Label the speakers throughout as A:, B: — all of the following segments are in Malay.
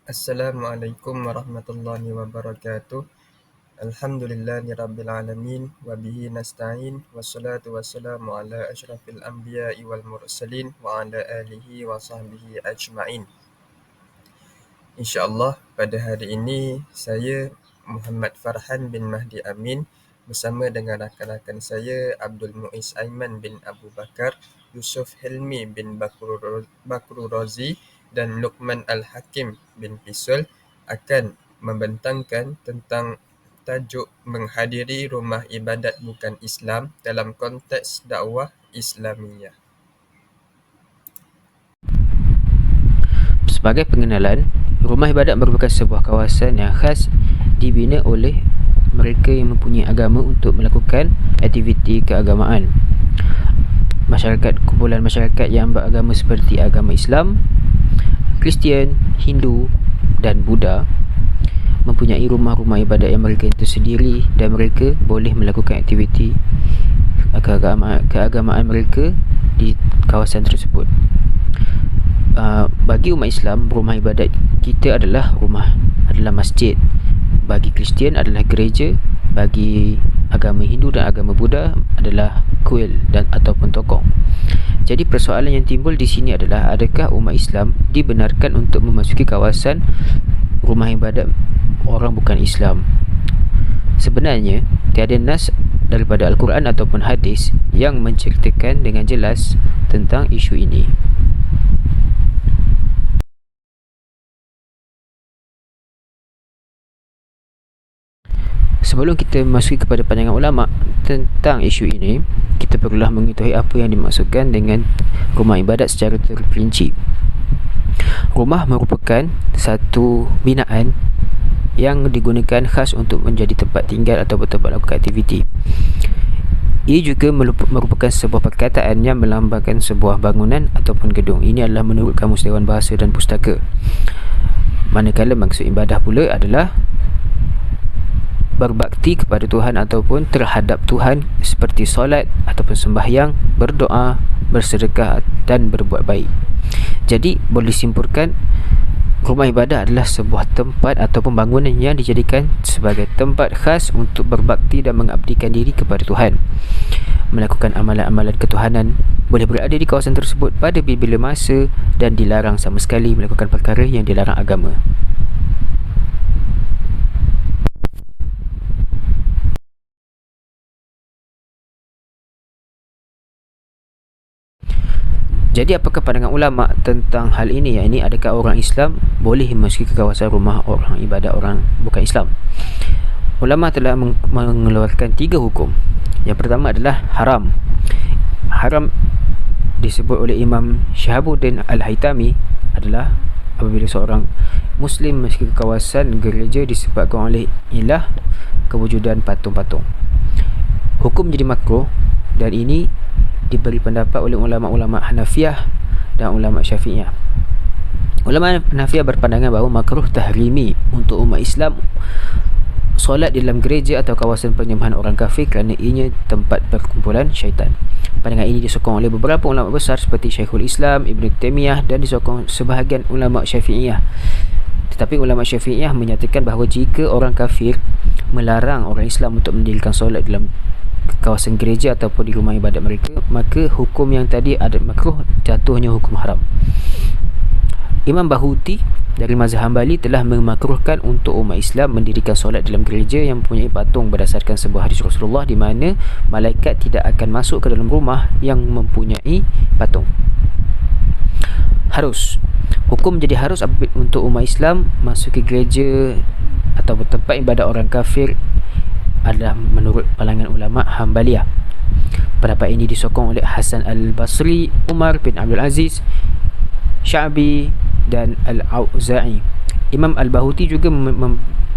A: Assalamualaikum warahmatullahi wabarakatuh. Alhamdulillahirabbil alamin wa bihi nasta'in wassalatu wassalamu ala asyrafil anbiya'i wal mursalin wa ala alihi wa sahbihi ajma'in. Insya-Allah pada hari ini saya Muhammad Farhan bin Mahdi Amin bersama dengan rakan-rakan saya Abdul Muiz Aiman bin Abu Bakar, Yusuf Helmi bin Bakru Razi dan Luqman Al-Hakim bin Pisul akan membentangkan tentang tajuk menghadiri rumah ibadat bukan Islam dalam konteks dakwah Islamiyah.
B: Sebagai pengenalan, rumah ibadat merupakan sebuah kawasan yang khas dibina oleh mereka yang mempunyai agama untuk melakukan aktiviti keagamaan. Kumpulan masyarakat yang beragama seperti agama Islam, Kristian, Hindu dan Buddha mempunyai rumah-rumah ibadat yang mereka tersendiri dan mereka boleh melakukan aktiviti keagamaan mereka di kawasan tersebut. Bagi umat Islam, rumah ibadat kita adalah masjid. Bagi Kristian adalah gereja. Bagi agama Hindu dan agama Buddha adalah kuil dan ataupun tokong. Jadi persoalan yang timbul di sini adalah, adakah umat Islam dibenarkan untuk memasuki kawasan rumah ibadat orang bukan Islam? Sebenarnya tiada nas daripada Al-Quran ataupun hadis yang menceritakan dengan jelas tentang isu ini. Sebelum kita memasuki kepada pandangan ulama tentang isu ini, kita perlulah mengetahui apa yang dimaksudkan dengan rumah ibadat secara terperinci. Rumah merupakan satu binaan yang digunakan khas untuk menjadi tempat tinggal atau tempat lakukan aktiviti. Ia juga merupakan sebuah perkataan yang melambangkan sebuah bangunan ataupun gedung. Ini adalah menurut Kamus Dewan Bahasa dan Pustaka. Manakala maksud ibadah pula adalah berbakti kepada Tuhan ataupun terhadap Tuhan, seperti solat ataupun sembahyang, berdoa, bersedekah dan berbuat baik. Jadi boleh disimpulkan, rumah ibadah adalah sebuah tempat ataupun bangunan yang dijadikan sebagai tempat khas untuk berbakti dan mengabdikan diri kepada Tuhan, melakukan amalan-amalan ketuhanan. Boleh berada di kawasan tersebut pada bila-bila masa dan dilarang sama sekali melakukan perkara yang dilarang agama. Jadi apakah pandangan ulama tentang hal ini? Yang ini, adakah orang Islam boleh memasuki ke kawasan rumah orang ibadat orang bukan Islam? Ulama telah mengeluarkan 3 hukum. Yang pertama adalah haram. Haram disebut oleh Imam Syihabuddin Al-Haytami adalah apabila seorang Muslim memasuki ke kawasan gereja disebabkan oleh ilah kewujudan patung-patung. Hukum jadi makruh, dan ini diberi pendapat oleh ulama-ulama Hanafiyah dan ulama Syafi'iyah. Ulama Hanafiyah berpandangan bahawa makruh tahrimi untuk umat Islam solat di dalam gereja atau kawasan penyembahan orang kafir kerana ianya tempat perkumpulan syaitan. Pandangan ini disokong oleh beberapa ulama besar seperti Syekhul Islam, Ibn Taymiyah, dan disokong sebahagian ulama Syafi'iyah. Tetapi ulama Syafi'iyah menyatakan bahawa jika orang kafir melarang orang Islam untuk mendirikan solat dalam kawasan gereja ataupun di rumah ibadat mereka, maka hukum yang tadi ada makruh jatuhnya hukum haram. Imam Bahuti dari mazhab Hambali telah memakruhkan untuk umat Islam mendirikan solat dalam gereja yang mempunyai patung berdasarkan sebuah hadis Rasulullah di mana malaikat tidak akan masuk ke dalam rumah yang mempunyai patung. Harus. Hukum jadi harus untuk umat Islam masuk ke gereja atau tempat ibadat orang kafir adalah menurut pandangan ulama Hambaliyah. Pendapat ini disokong oleh Hasan Al-Basri, Umar bin Abdul Aziz, Sya'bi dan Al-Auza'i. Imam Al-Bahuti juga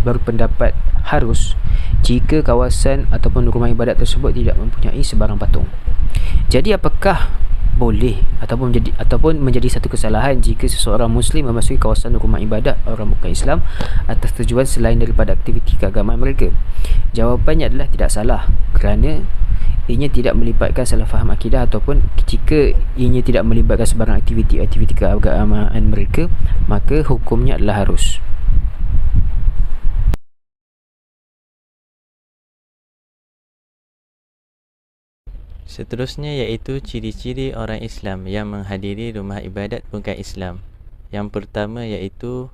B: berpendapat harus jika kawasan ataupun rumah ibadat tersebut tidak mempunyai sebarang patung. Jadi apakah boleh ataupun menjadi satu kesalahan jika seseorang Muslim memasuki kawasan rumah ibadat orang bukan Islam atas tujuan selain daripada aktiviti keagamaan mereka? Jawapannya adalah tidak salah, kerana ianya tidak melibatkan salah faham akidah, ataupun jika ianya tidak melibatkan sebarang aktiviti-aktiviti keagamaan mereka, maka hukumnya adalah harus.
C: Seterusnya iaitu ciri-ciri orang Islam yang menghadiri rumah ibadat bukan Islam. Yang pertama iaitu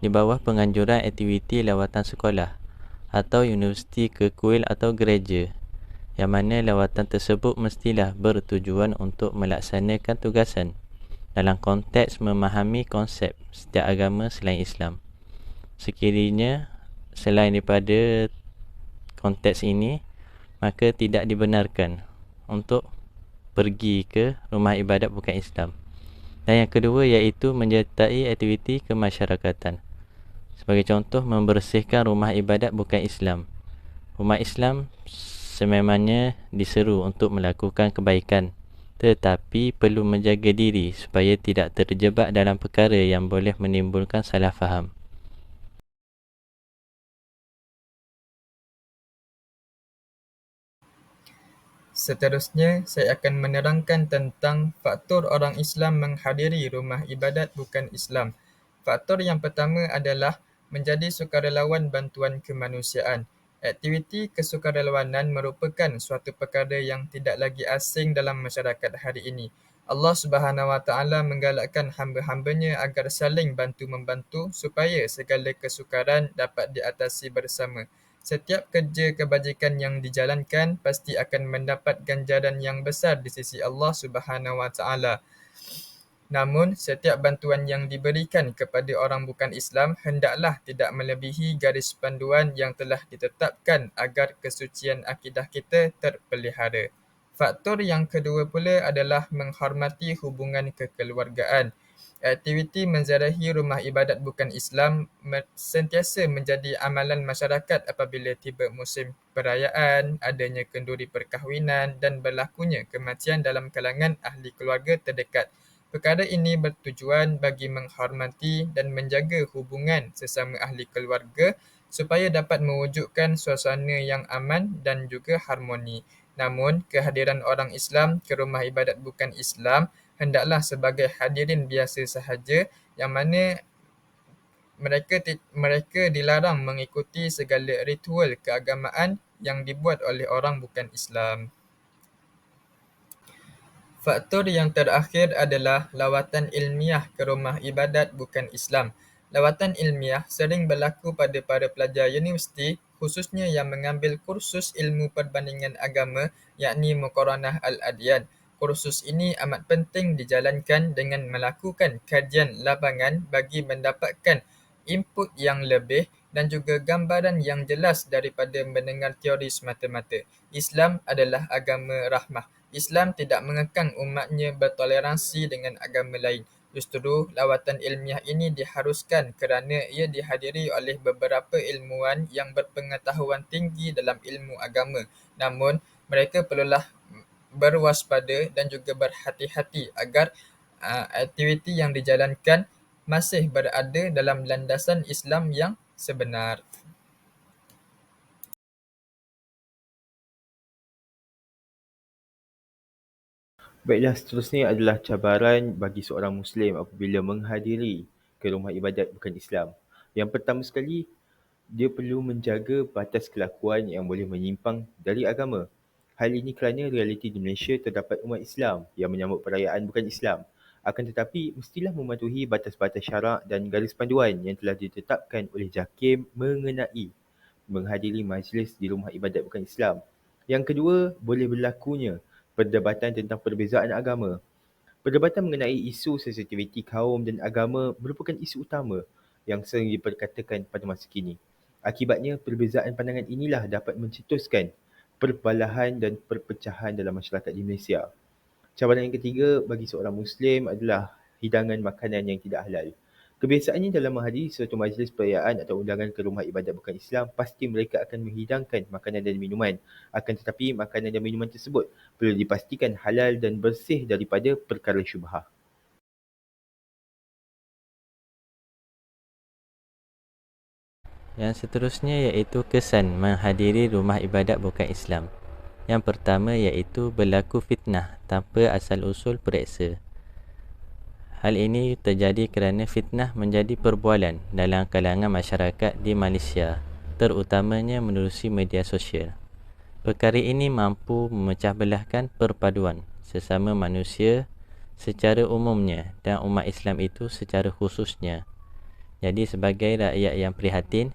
C: di bawah penganjuran aktiviti lawatan sekolah atau universiti ke kuil atau gereja, yang mana lawatan tersebut mestilah bertujuan untuk melaksanakan tugasan dalam konteks memahami konsep setiap agama selain Islam. Sekiranya selain daripada konteks ini, maka tidak dibenarkan untuk pergi ke rumah ibadat bukan Islam. Dan yang kedua iaitu menyertai aktiviti kemasyarakatan. Sebagai contoh, membersihkan rumah ibadat bukan Islam. Rumah Islam sememangnya diseru untuk melakukan kebaikan, tetapi perlu menjaga diri supaya tidak terjebak dalam perkara yang boleh menimbulkan salah faham.
A: Seterusnya, saya akan menerangkan tentang faktor orang Islam menghadiri rumah ibadat bukan Islam. Faktor yang pertama adalah menjadi sukarelawan bantuan kemanusiaan. Aktiviti kesukarelawanan merupakan suatu perkara yang tidak lagi asing dalam masyarakat hari ini. Allah Subhanahu Wa Taala menggalakkan hamba-hambanya agar saling bantu-membantu supaya segala kesukaran dapat diatasi bersama. Setiap kerja kebajikan yang dijalankan pasti akan mendapat ganjaran yang besar di sisi Allah Subhanahu Wa Taala. Namun, setiap bantuan yang diberikan kepada orang bukan Islam hendaklah tidak melebihi garis panduan yang telah ditetapkan agar kesucian akidah kita terpelihara. Faktor yang kedua pula adalah menghormati hubungan kekeluargaan. Aktiviti menziarahi rumah ibadat bukan Islam sentiasa menjadi amalan masyarakat apabila tiba musim perayaan, adanya kenduri perkahwinan dan berlakunya kematian dalam kalangan ahli keluarga terdekat. Perkara ini bertujuan bagi menghormati dan menjaga hubungan sesama ahli keluarga supaya dapat mewujudkan suasana yang aman dan juga harmoni. Namun, kehadiran orang Islam ke rumah ibadat bukan Islam hendaklah sebagai hadirin biasa sahaja, yang mana mereka dilarang mengikuti segala ritual keagamaan yang dibuat oleh orang bukan Islam. Faktor yang terakhir adalah lawatan ilmiah ke rumah ibadat bukan Islam. Lawatan ilmiah sering berlaku pada para pelajar universiti, khususnya yang mengambil kursus ilmu perbandingan agama, yakni Muqaranah Al-Adyan. Kursus ini amat penting dijalankan dengan melakukan kajian lapangan bagi mendapatkan input yang lebih dan juga gambaran yang jelas daripada mendengar teori semata-mata. Islam adalah agama rahmah. Islam tidak mengekang umatnya bertoleransi dengan agama lain. Justru, lawatan ilmiah ini diharuskan kerana ia dihadiri oleh beberapa ilmuwan yang berpengetahuan tinggi dalam ilmu agama. Namun, mereka perlulah berwaspada dan juga berhati-hati agar aktiviti yang dijalankan masih berada dalam landasan Islam yang sebenar.
D: Baiklah, seterusnya adalah cabaran bagi seorang Muslim apabila menghadiri ke rumah ibadat bukan Islam. Yang pertama sekali, dia perlu menjaga batas kelakuan yang boleh menyimpang dari agama. Hal ini kerana realiti di Malaysia terdapat umat Islam yang menyambut perayaan bukan Islam. Akan tetapi, mestilah mematuhi batas-batas syarak dan garis panduan yang telah ditetapkan oleh JAKIM mengenai menghadiri majlis di rumah ibadat bukan Islam. Yang kedua, boleh berlakunya perdebatan tentang perbezaan agama. Perdebatan mengenai isu sensitiviti kaum dan agama merupakan isu utama yang sering diperkatakan pada masa kini. Akibatnya, perbezaan pandangan inilah dapat mencetuskan perbalahan dan perpecahan dalam masyarakat di Malaysia. Cabaran yang ketiga bagi seorang Muslim adalah hidangan makanan yang tidak halal. Kebiasaannya dalam menghadiri suatu majlis perayaan atau undangan ke rumah ibadat bukan Islam, pasti mereka akan menghidangkan makanan dan minuman. Akan tetapi, makanan dan minuman tersebut perlu dipastikan halal dan bersih daripada perkara syubhah.
C: Yang seterusnya iaitu kesan menghadiri rumah ibadat bukan Islam. Yang pertama iaitu berlaku fitnah tanpa asal-usul periksa. Hal ini terjadi kerana fitnah menjadi perbualan dalam kalangan masyarakat di Malaysia, terutamanya menerusi media sosial. Perkara ini mampu memecah belahkan perpaduan sesama manusia secara umumnya dan umat Islam itu secara khususnya. Jadi sebagai rakyat yang prihatin,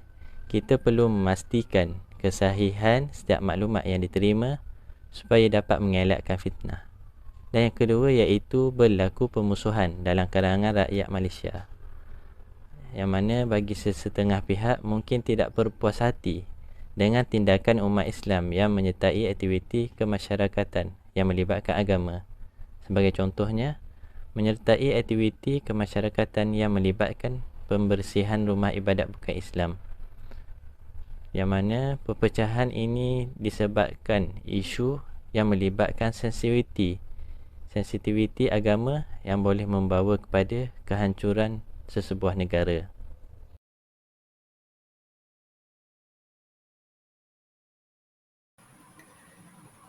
C: kita perlu memastikan kesahihan setiap maklumat yang diterima supaya dapat mengelakkan fitnah. Dan yang kedua iaitu berlaku pemusuhan dalam kalangan rakyat Malaysia, yang mana bagi sesetengah pihak mungkin tidak berpuas hati dengan tindakan umat Islam yang menyertai aktiviti kemasyarakatan yang melibatkan agama. Sebagai contohnya, menyertai aktiviti kemasyarakatan yang melibatkan pembersihan rumah ibadat bukan Islam, yang mana perpecahan ini disebabkan isu yang melibatkan sensitiviti agama yang boleh membawa kepada kehancuran sesebuah negara.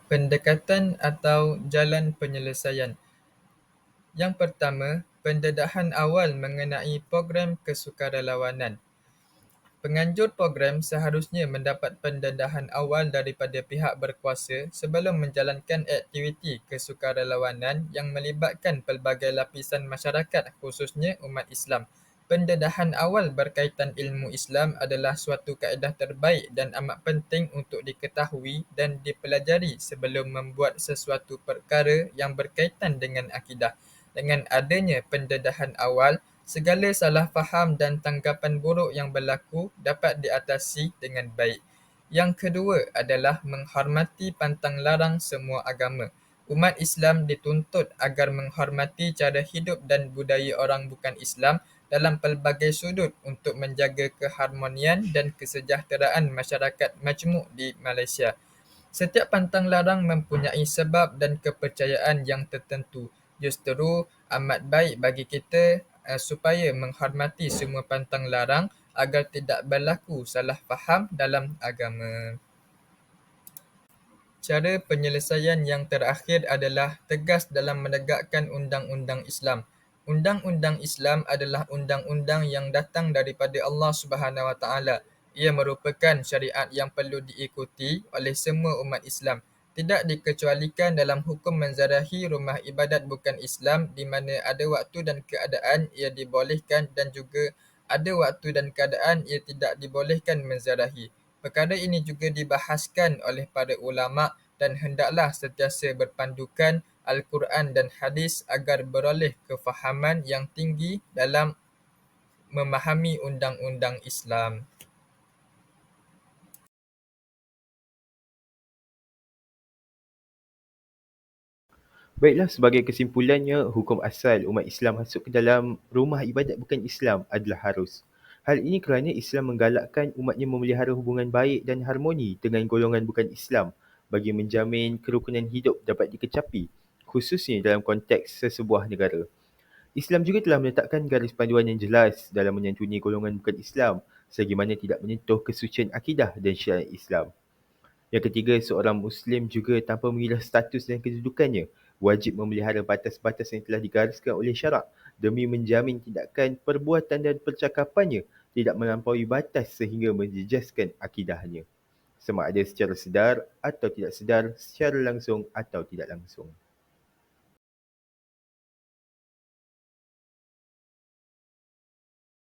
A: Pendekatan atau jalan penyelesaian. Yang pertama, pendedahan awal mengenai program kesukarelawanan. Penganjur program seharusnya mendapat pendedahan awal daripada pihak berkuasa sebelum menjalankan aktiviti kesukarelawanan yang melibatkan pelbagai lapisan masyarakat, khususnya umat Islam. Pendedahan awal berkaitan ilmu Islam adalah suatu kaedah terbaik dan amat penting untuk diketahui dan dipelajari sebelum membuat sesuatu perkara yang berkaitan dengan akidah. Dengan adanya pendedahan awal, segala salah faham dan tanggapan buruk yang berlaku dapat diatasi dengan baik. Yang kedua adalah menghormati pantang larang semua agama. Umat Islam dituntut agar menghormati cara hidup dan budaya orang bukan Islam dalam pelbagai sudut untuk menjaga keharmonian dan kesejahteraan masyarakat majmuk di Malaysia. Setiap pantang larang mempunyai sebab dan kepercayaan yang tertentu. Justeru amat baik bagi kita supaya menghormati semua pantang larang agar tidak berlaku salah faham dalam agama. Cara penyelesaian yang terakhir adalah tegas dalam menegakkan undang-undang Islam. Undang-undang Islam adalah undang-undang yang datang daripada Allah Subhanahu Wa Taala. Ia merupakan syariat yang perlu diikuti oleh semua umat Islam. Tidak dikecualikan dalam hukum menzarahi rumah ibadat bukan Islam, di mana ada waktu dan keadaan ia dibolehkan dan juga ada waktu dan keadaan ia tidak dibolehkan menzarahi. Perkara ini juga dibahaskan oleh para ulama dan hendaklah sentiasa berpandukan Al-Quran dan hadis agar beroleh kefahaman yang tinggi dalam memahami undang-undang Islam.
D: Baiklah, sebagai kesimpulannya, hukum asal umat Islam masuk ke dalam rumah ibadat bukan Islam adalah harus. Hal ini kerana Islam menggalakkan umatnya memelihara hubungan baik dan harmoni dengan golongan bukan Islam bagi menjamin kerukunan hidup dapat dikecapi, khususnya dalam konteks sesebuah negara. Islam juga telah meletakkan garis panduan yang jelas dalam menyantuni golongan bukan Islam selagi mana tidak menyentuh kesucian akidah dan syariat Islam. Yang ketiga, seorang Muslim juga tanpa mengira status dan kedudukannya wajib memelihara batas-batas yang telah digariskan oleh syarak demi menjamin tindakan, perbuatan dan percakapannya tidak melampaui batas sehingga menjejaskan akidahnya, sama ada secara sedar atau tidak sedar, secara langsung atau tidak langsung.